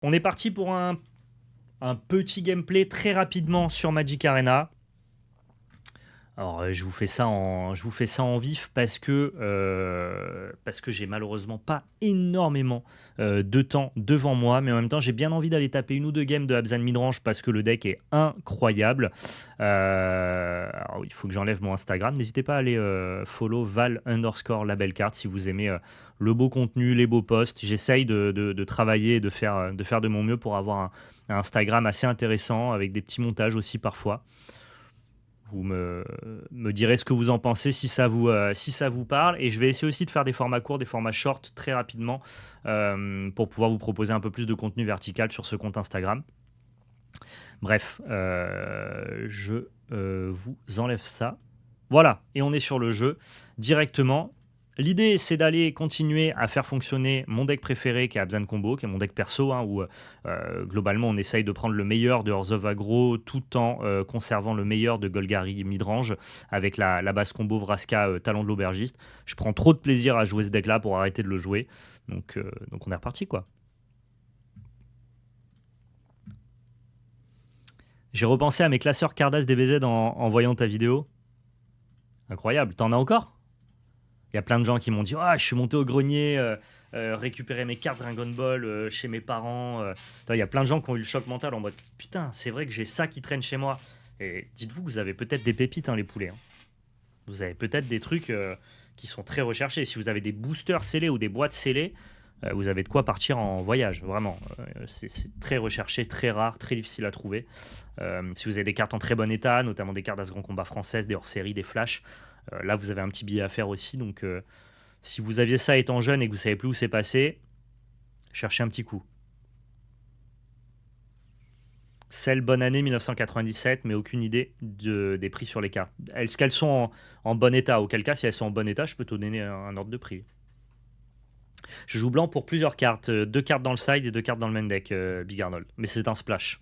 On est parti pour un petit gameplay très rapidement sur Magic Arena. Alors, je vous fais ça en vif parce que j'ai malheureusement pas énormément de temps devant moi, mais en même temps j'ai bien envie d'aller taper une ou deux games de Abzan Midrange parce que le deck est incroyable. Alors, il faut que j'enlève mon Instagram. N'hésitez pas à aller follow Val_labelcard si vous aimez le beau contenu, les beaux posts. J'essaye de travailler et de faire de mon mieux pour avoir un Instagram assez intéressant avec des petits montages aussi parfois. Vous me direz ce que vous en pensez si ça vous parle. Et je vais essayer aussi de faire des formats courts, des formats short très rapidement pour pouvoir vous proposer un peu plus de contenu vertical sur ce compte Instagram. Bref, je vous enlève ça. Voilà, et on est sur le jeu directement. L'idée, c'est d'aller continuer à faire fonctionner mon deck préféré, qui est Abzan Combo, qui est mon deck perso, hein, où globalement on essaye de prendre le meilleur de Hearth of Agro tout en conservant le meilleur de Golgari Midrange avec la base combo Vraska Talent de l'Aubergiste. Je prends trop de plaisir à jouer ce deck-là pour arrêter de le jouer. Donc on est reparti, quoi. J'ai repensé à mes classeurs Cardass DBZ en voyant ta vidéo. Incroyable. T'en as encore? Il y a plein de gens qui m'ont dit ah, je suis monté au grenier, récupérer mes cartes Dragon Ball chez mes parents. Il y a plein de gens qui ont eu le choc mental en mode putain, c'est vrai que j'ai ça qui traîne chez moi. Et dites-vous que vous avez peut-être des pépites, hein, les poulets. Hein. Vous avez peut-être des trucs qui sont très recherchés. Si vous avez des boosters scellés ou des boîtes scellées, vous avez de quoi partir en voyage, vraiment. C'est très recherché, très rare, très difficile à trouver. Si vous avez des cartes en très bon état, notamment des cartes d'As Grand Combat françaises, des hors-série, des flashs, là vous avez un petit billet à faire aussi. Donc si vous aviez ça étant jeune et que vous savez plus où c'est passé, cherchez un petit coup. Celle bonne année 1997, mais aucune idée des prix sur les cartes. Est-ce qu'elles sont en bon état? Auquel cas, si elles sont en bon état, je peux te donner un ordre de prix. Je joue blanc pour plusieurs cartes, deux cartes dans le side et deux cartes dans le main deck, Big Arnold. Mais c'est un splash.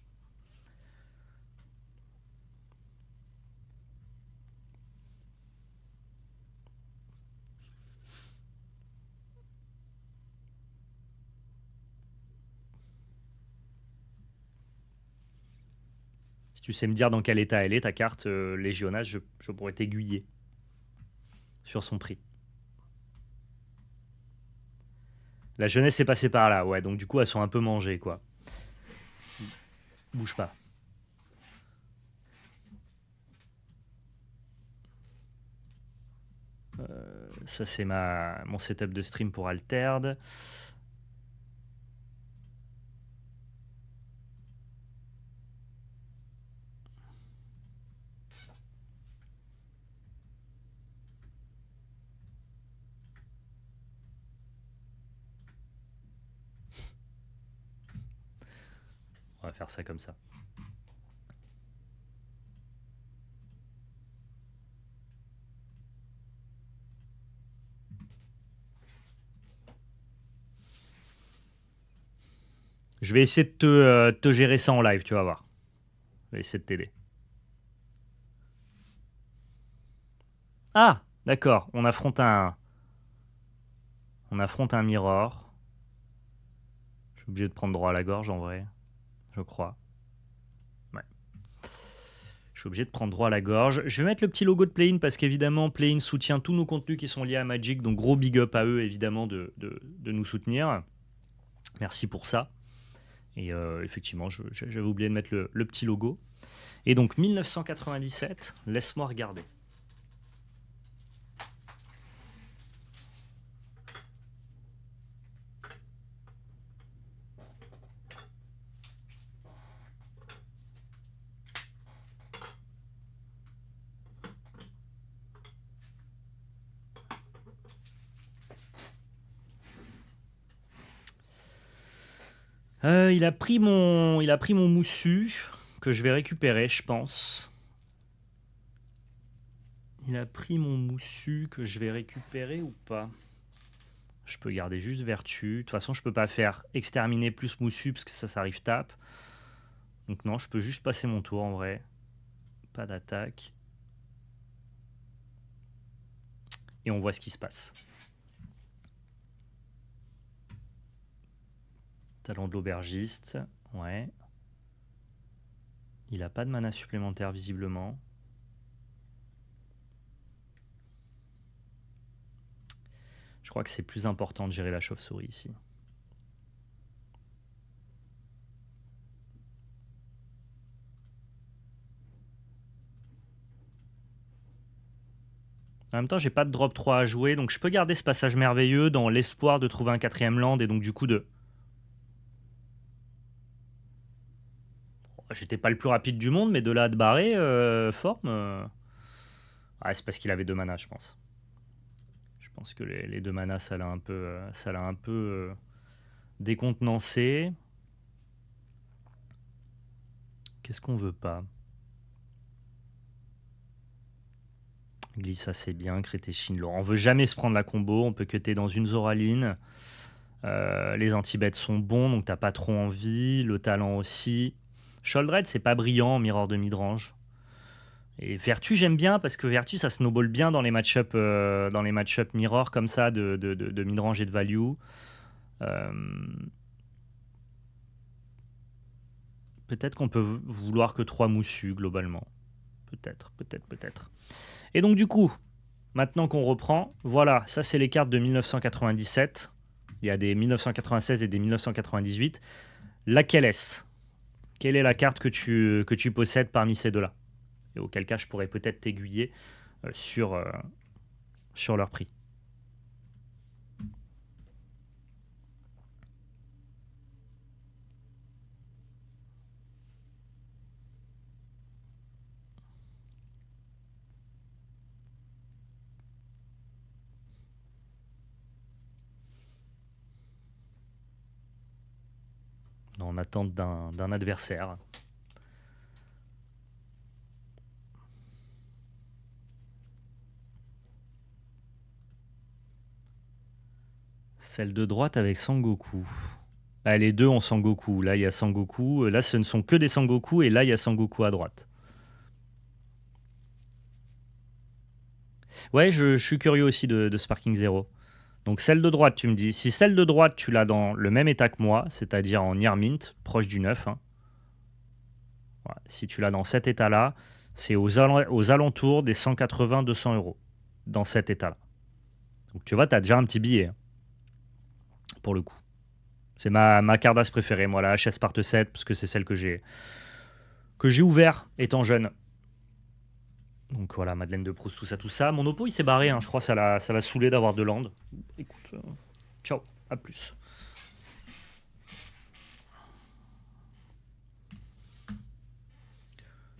Si tu sais me dire dans quel état elle est, ta carte Légionnage, je pourrais t'aiguiller sur son prix. La jeunesse est passée par là, ouais, donc du coup elles sont un peu mangées, quoi. Bouge pas. Ça c'est mon setup de stream pour Altered. On va faire ça comme ça. Je vais essayer de te gérer ça en live, tu vas voir. Je vais essayer de t'aider. Ah, d'accord. On affronte un mirror. Je suis obligé de prendre droit à la gorge en vrai, je crois. Ouais. Je suis obligé de prendre droit à la gorge. Je vais mettre le petit logo de Play-in parce qu'évidemment, Play-in soutient tous nos contenus qui sont liés à Magic. Donc gros big up à eux, évidemment, de nous soutenir. Merci pour ça. Et effectivement, j'avais oublié de mettre le petit logo. Et donc 1997, laisse-moi regarder. Il a pris mon moussu que je vais récupérer, je pense. Il a pris mon moussu que je vais récupérer ou pas? Je peux garder juste vertu. De toute façon, je peux pas faire exterminer plus moussu parce que ça arrive tape. Donc non, je peux juste passer mon tour en vrai. Pas d'attaque. Et on voit ce qui se passe. Talent de l'aubergiste. Ouais. Il a pas de mana supplémentaire visiblement. Je crois que c'est plus important de gérer la chauve-souris ici. En même temps, j'ai pas de drop 3 à jouer, donc je peux garder ce passage merveilleux dans l'espoir de trouver un 4ème land et donc du coup de... J'étais pas le plus rapide du monde, mais de là à te barrer, forme... Ouais, c'est parce qu'il avait 2 manas, je pense. Je pense que les 2 manas, ça l'a un peu, décontenancé. Qu'est-ce qu'on veut pas? Glisse assez bien, Crété Shinlor. On veut jamais se prendre la combo, on peut cutter dans une Zoraline. Les anti-bêtes sont bons, donc t'as pas trop envie. Le talent aussi. Sholdred, c'est pas brillant en mirror de midrange. Et Vertu, j'aime bien parce que Vertu, ça snowball bien dans les match-up mirror comme ça de midrange et de value. Euh, Peut-être qu'on peut vouloir que 3 moussus globalement. Peut-être. Et donc du coup, maintenant qu'on reprend, voilà, ça c'est les cartes de 1997. Il y a des 1996 et des 1998. Laquelle est-ce? Quelle est la carte que tu possèdes parmi ces deux-là? Et auquel cas, je pourrais peut-être t'aiguiller sur leur prix. En attente d'un adversaire. Celle de droite avec Sangoku. Ah, les deux ont Sangoku. Là, il y a Sangoku. Là, ce ne sont que des Sangoku. Et là, il y a Sangoku à droite. Ouais, je suis curieux aussi de Sparking Zero. Donc, celle de droite, tu me dis. Si celle de droite, tu l'as dans le même état que moi, c'est-à-dire en Near Mint, proche du 9. Hein. Voilà. Si tu l'as dans cet état-là, c'est aux alentours des 180-200 euros. Dans cet état-là. Donc, tu vois, tu as déjà un petit billet. Hein, pour le coup. C'est ma Cardass préférée, moi, la HS Part 7, parce que c'est celle que j'ai ouvert étant jeune. Donc voilà, Madeleine de Proust, tout ça. Mon oppo, il s'est barré, hein. Je crois que ça l'a saoulé d'avoir 2 landes. Écoute, ciao, à plus.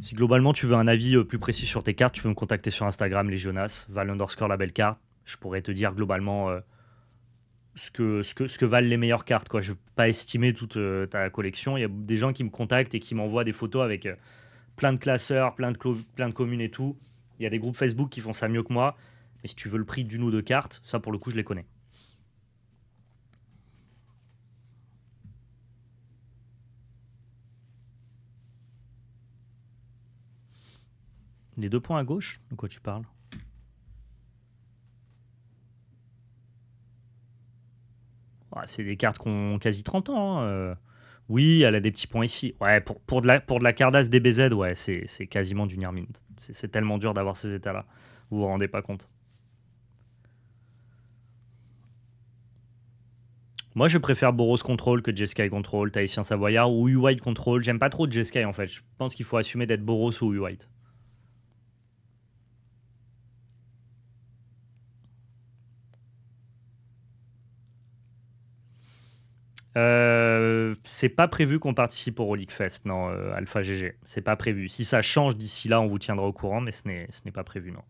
Si globalement tu veux un avis plus précis sur tes cartes, tu peux me contacter sur Instagram, les Jonas, val_label_carte. Je pourrais te dire globalement ce que valent les meilleures cartes. Quoi. Je ne veux pas estimer toute ta collection. Il y a des gens qui me contactent et qui m'envoient des photos avec plein de classeurs, plein de communes et tout. Il y a des groupes Facebook qui font ça mieux que moi. Mais si tu veux le prix d'une ou deux cartes, ça pour le coup, je les connais. Les 2 points à gauche, de quoi tu parles? Ouais, c'est des cartes qui ont quasi 30 ans. Hein, Oui, elle a des petits points ici. Ouais, pour de la Cardass DBZ, ouais, c'est quasiment du Near Mint. C'est tellement dur d'avoir ces états-là. Vous vous rendez pas compte. Moi, je préfère Boros Control que Jeskai Control, Tahitien Savoyard ou U-White Control. J'aime pas trop Jeskai en fait. Je pense qu'il faut assumer d'être Boros ou U-White. C'est pas prévu qu'on participe au Relic Fest, non, Alpha GG. C'est pas prévu. Si ça change d'ici là, on vous tiendra au courant, mais ce n'est pas prévu, non.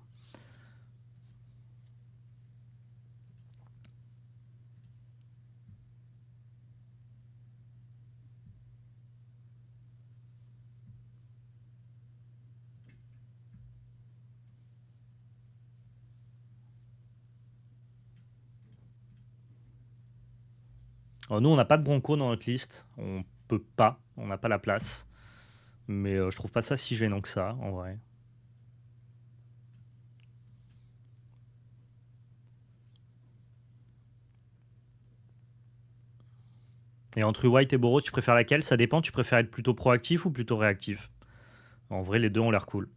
Alors, nous, on n'a pas de Bronco dans notre liste. On peut pas. On n'a pas la place. Mais je trouve pas ça si gênant que ça, en vrai. Et entre White et Boros, tu préfères laquelle? Ça dépend, tu préfères être plutôt proactif ou plutôt réactif? En vrai, les deux ont l'air cool.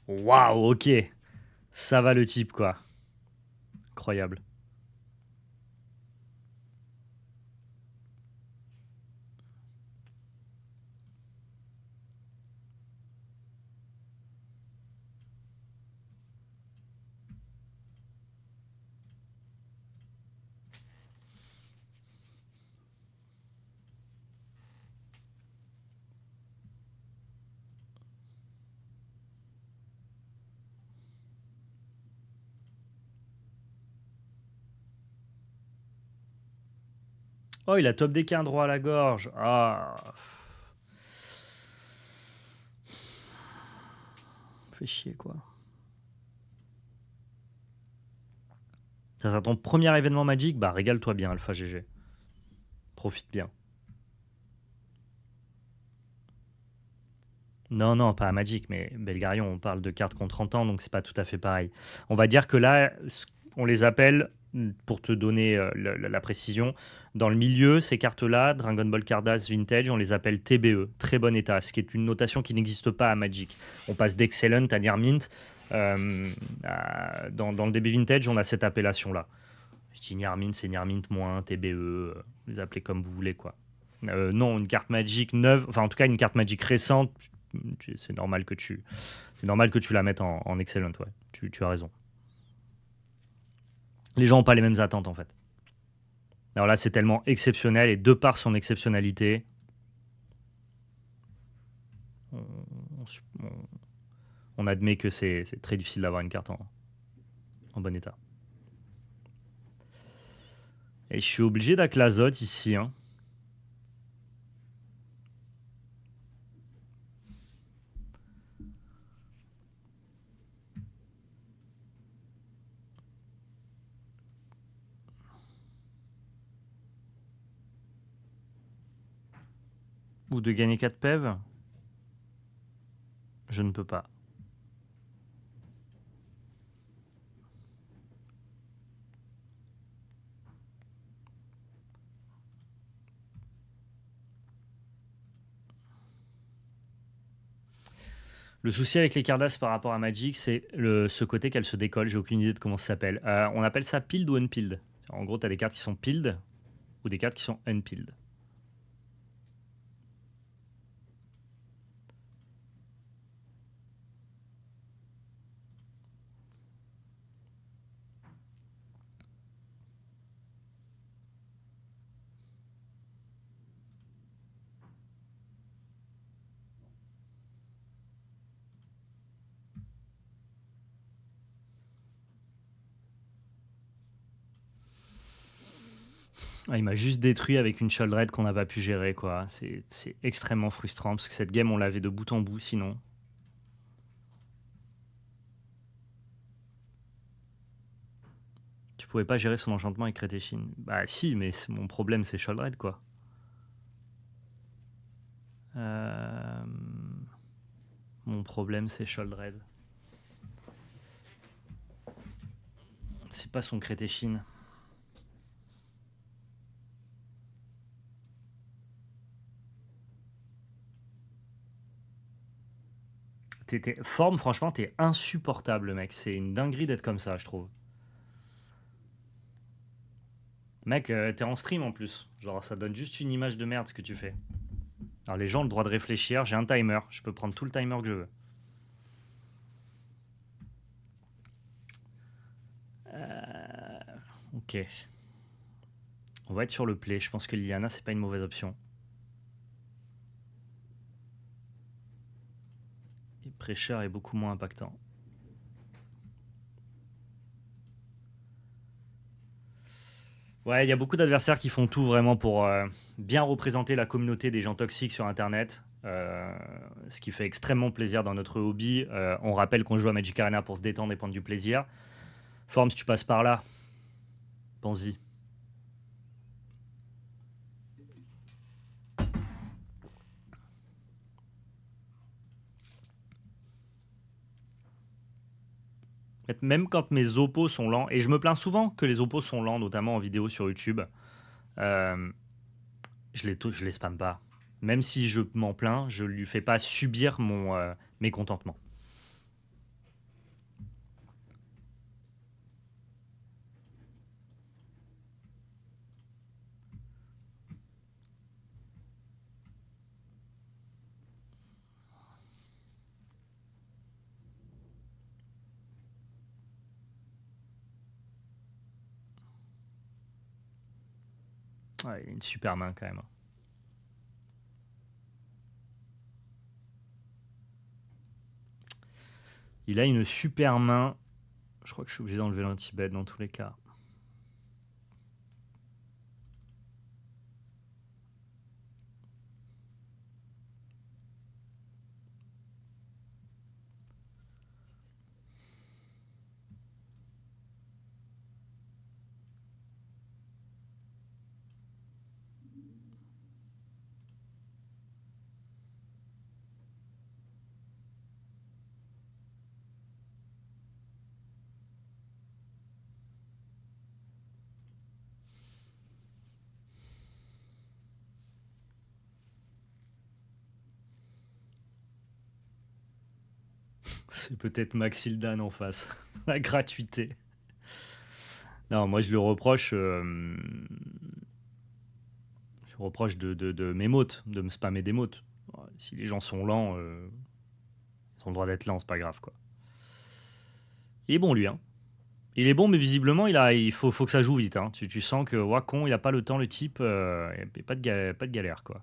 Waouh, ok. Ça va le type, quoi. Incroyable. Oh, il a top deck un droit à la gorge. Ah. Fait chier, quoi. Ça sera ton premier événement Magic? Bah, régale-toi bien, Alpha GG. Profite bien. Non, non, pas à Magic, mais Belgarion, on parle de cartes contre 30 ans, donc c'est pas tout à fait pareil. On va dire que là, on les appelle, pour te donner la précision, dans le milieu, ces cartes-là, Dragon Ball Cardass Vintage, on les appelle TBE, très bon état, ce qui est une notation qui n'existe pas à Magic. On passe d'Excellent à Near Mint. Dans le DB Vintage, on a cette appellation-là. Je dis Near Mint, c'est Near Mint moins, TBE, vous les appelez comme vous voulez, quoi. Non, une carte Magic neuve, enfin en tout cas une carte Magic récente, c'est normal que tu la mettes en excellent, ouais. Tu as raison. Les gens n'ont pas les mêmes attentes en fait. Alors là, c'est tellement exceptionnel et de par son exceptionnalité, on, on- on admet que c'est très difficile d'avoir une carte en bon état. Et je suis obligé d'Aklazote ici, hein. Ou de gagner 4 PEV. Je ne peux pas. Le souci avec les Cardass par rapport à Magic, c'est ce côté qu'elle se décolle. J'ai aucune idée de comment ça s'appelle. On appelle ça pilled ou unpilled. En gros, tu as des cartes qui sont pilled ou des cartes qui sont unpilled. Ah, il m'a juste détruit avec une Sholdred qu'on n'a pas pu gérer, quoi. C'est extrêmement frustrant parce que cette game, on l'avait de bout en bout sinon. Tu pouvais pas gérer son enchantement avec Crétéchine. Bah si, mais mon problème c'est Sholdred, quoi. Euh, Mon problème c'est Sholdred. C'est pas son Crétéchine. Forme, franchement, t'es insupportable, mec. C'est une dinguerie d'être comme ça, je trouve. Mec, t'es en stream en plus. Genre, ça donne juste une image de merde ce que tu fais. Alors, les gens ont le droit de réfléchir. J'ai un timer. Je peux prendre tout le timer que je veux. Ok. On va être sur le play. Je pense que Liliana, c'est pas une mauvaise option. Et Prêcheur est beaucoup moins impactant. Ouais, il y a beaucoup d'adversaires qui font tout vraiment pour bien représenter la communauté des gens toxiques sur Internet. Ce qui fait extrêmement plaisir dans notre hobby. On rappelle qu'on joue à Magic Arena pour se détendre et prendre du plaisir. Forme, si tu passes par là, pense-y. Même quand mes oppos sont lents, et je me plains souvent que les oppos sont lents, notamment en vidéo sur YouTube, euh, je les spamme pas. Même si je m'en plains, je lui fais pas subir mon mécontentement. Ouais, il a une super main quand même. Il a une super main. Je crois que je suis obligé d'enlever l'anti-bet dans tous les cas. C'est peut-être Maxildan en face. La gratuité. Non, moi je le reproche. Je reproche de mes motes, de me spammer des motes. Si les gens sont lents, ils ont le droit d'être lents, c'est pas grave quoi. Il est bon lui, hein. Il est bon, mais visiblement il faut que ça joue vite. Hein. Tu sens que Wacom, il a pas le temps, le type. Il n'y a pas de galère quoi.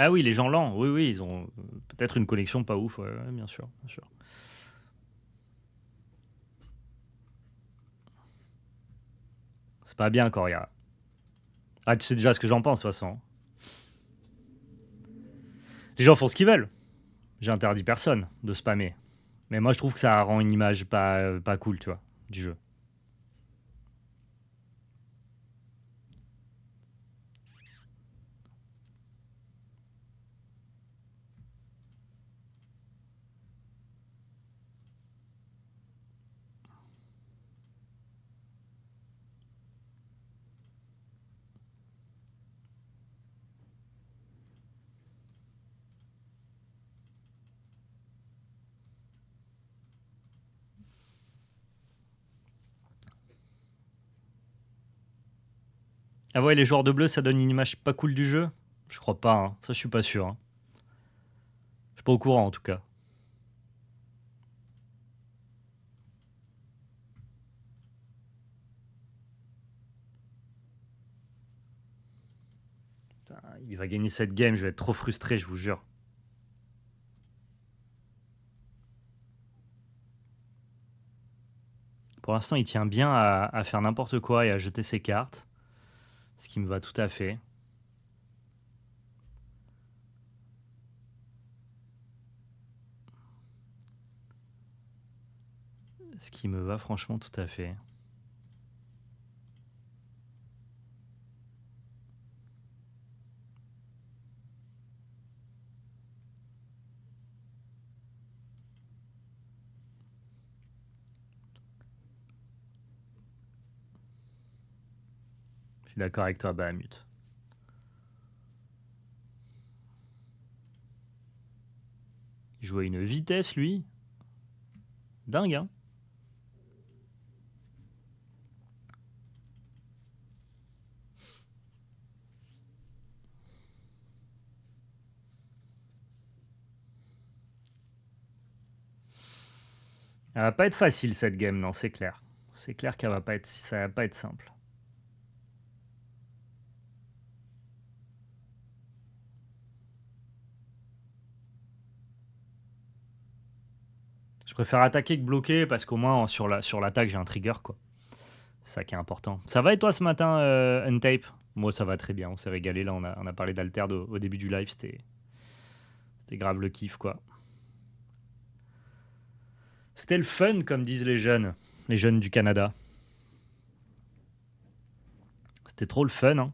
Ah oui, les gens lents, oui, oui, ils ont peut-être une connexion pas ouf, ouais, ouais, bien sûr, bien sûr. C'est pas bien, Coria. Ah, tu sais déjà ce que j'en pense, de toute façon. Les gens font ce qu'ils veulent. J'ai interdit personne de spammer. Mais moi, je trouve que ça rend une image pas cool, tu vois, du jeu. Ah ouais, les joueurs de bleu, ça donne une image pas cool du jeu? Je crois pas, hein. Ça, je suis pas sûr. Hein. Je suis pas au courant, en tout cas. Putain, il va gagner cette game, je vais être trop frustré, je vous jure. Pour l'instant, il tient bien à faire n'importe quoi et à jeter ses cartes. Ce qui me va tout à fait. Ce qui me va franchement tout à fait. Je suis d'accord avec toi, Bahamut. Il jouait une vitesse, lui. Dingue, hein. Elle va pas être facile, cette game, non, c'est clair. C'est clair qu'elle va pas être, ça va pas être simple. Je préfère attaquer que bloquer parce qu'au moins sur l'attaque j'ai un trigger quoi. C'est ça qui est important. Ça va et toi ce matin, Untape? Moi ça va très bien, on s'est régalé là, on a parlé d'Alterd au début du live, c'était grave le kiff quoi. C'était le fun comme disent les jeunes du Canada. C'était trop le fun, hein.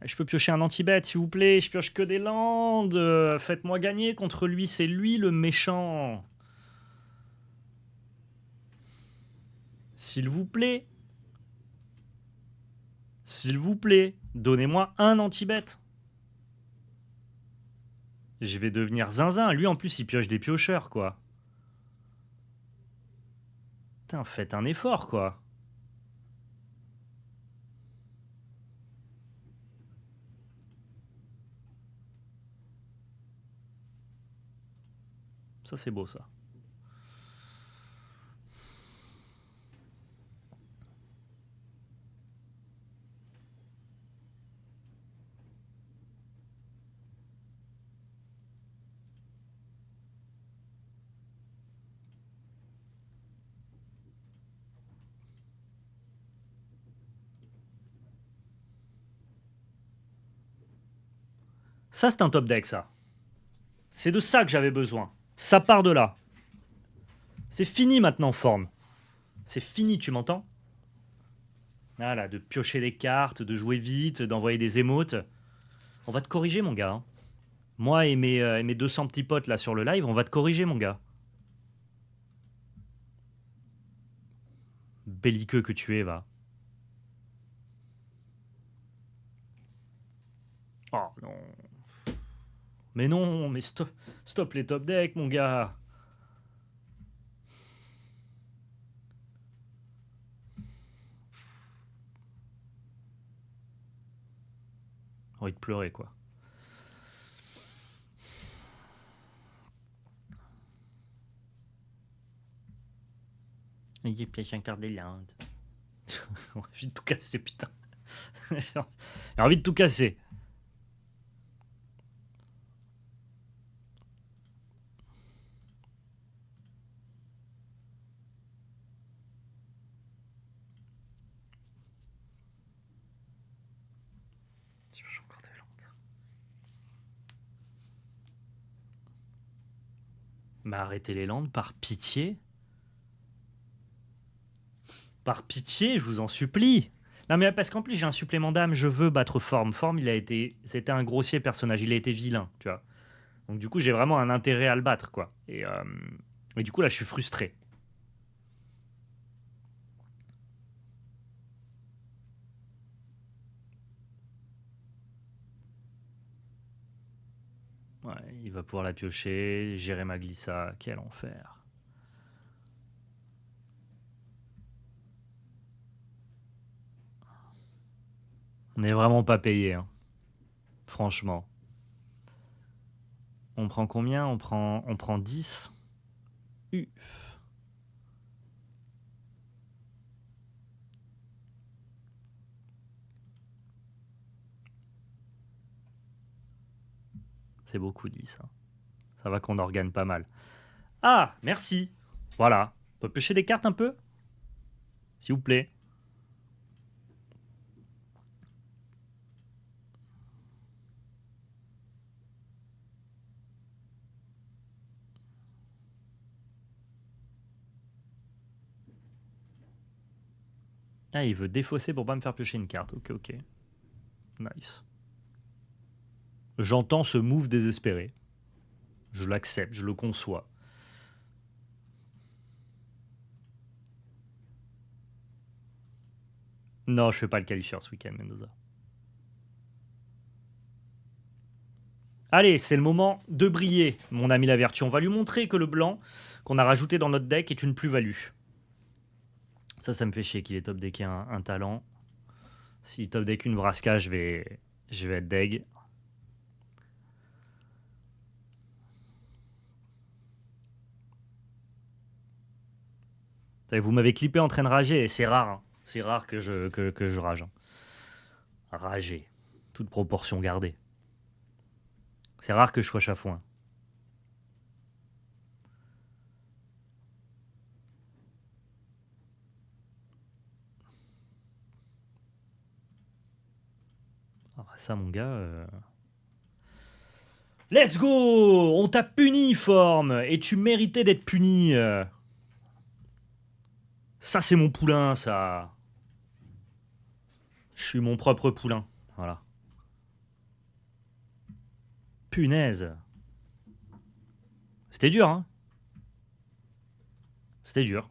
Je peux piocher un anti-bet, s'il vous plaît. Je pioche que des landes. Faites-moi gagner contre lui. C'est lui le méchant. S'il vous plaît. S'il vous plaît. Donnez-moi un anti-bet. Je vais devenir zinzin. Lui, en plus, il pioche des piocheurs, quoi. Putain, faites un effort, quoi. Ça, c'est beau, ça. Ça, c'est un top deck, ça. C'est de ça que j'avais besoin. Ça part de là. C'est fini maintenant, forme. C'est fini, tu m'entends? Voilà, de piocher les cartes, de jouer vite, d'envoyer des émotes. On va te corriger, mon gars, hein. Moi et mes 200 petits potes là sur le live, on va te corriger, mon gars. Belliqueux que tu es, va. Oh non. Mais non, mais stop, stop les top decks, mon gars. Envie de pleurer, quoi. Il piège un quart des Landes. J'ai envie de tout casser, putain. J'ai envie de tout casser. Mais arrêtez les Landes, par pitié. Par pitié, je vous en supplie. Non mais parce qu'en plus j'ai un supplément d'âme, je veux battre Forme. Forme, c'était un grossier personnage, il a été vilain, tu vois. Donc du coup j'ai vraiment un intérêt à le battre, quoi. Et du coup là je suis frustré. Ouais, il va pouvoir la piocher, gérer ma glissa, quel enfer. On n'est vraiment pas payé, hein. Franchement. On prend combien? On prend 10. Uf. C'est beaucoup 10, hein. Ça va qu'on organe pas mal. Ah, merci. Voilà. On peut pêcher des cartes un peu? S'il vous plaît. Ah, il veut défausser pour pas me faire piocher une carte. Ok, ok. Nice. J'entends ce move désespéré. Je l'accepte, je le conçois. Non, je fais pas le qualifier ce week-end, Mendoza. Allez, c'est le moment de briller, mon ami la vertu. On va lui montrer que le blanc qu'on a rajouté dans notre deck est une plus-value. Ça me fait chier qu'il ait top decké un talent. S'il top deck une Vraska, je vais être deg. Vous m'avez clippé en train de rager, et c'est rare. Hein. C'est rare que je rage. Hein. Rager. Toute proportion gardée. C'est rare que je sois chafouin. Ah bah ça, mon gars... Let's go! On t'a puni, Forme, et tu méritais d'être puni. Ça, c'est mon poulain, ça. Je suis mon propre poulain. Voilà. Punaise. C'était dur, hein? C'était dur.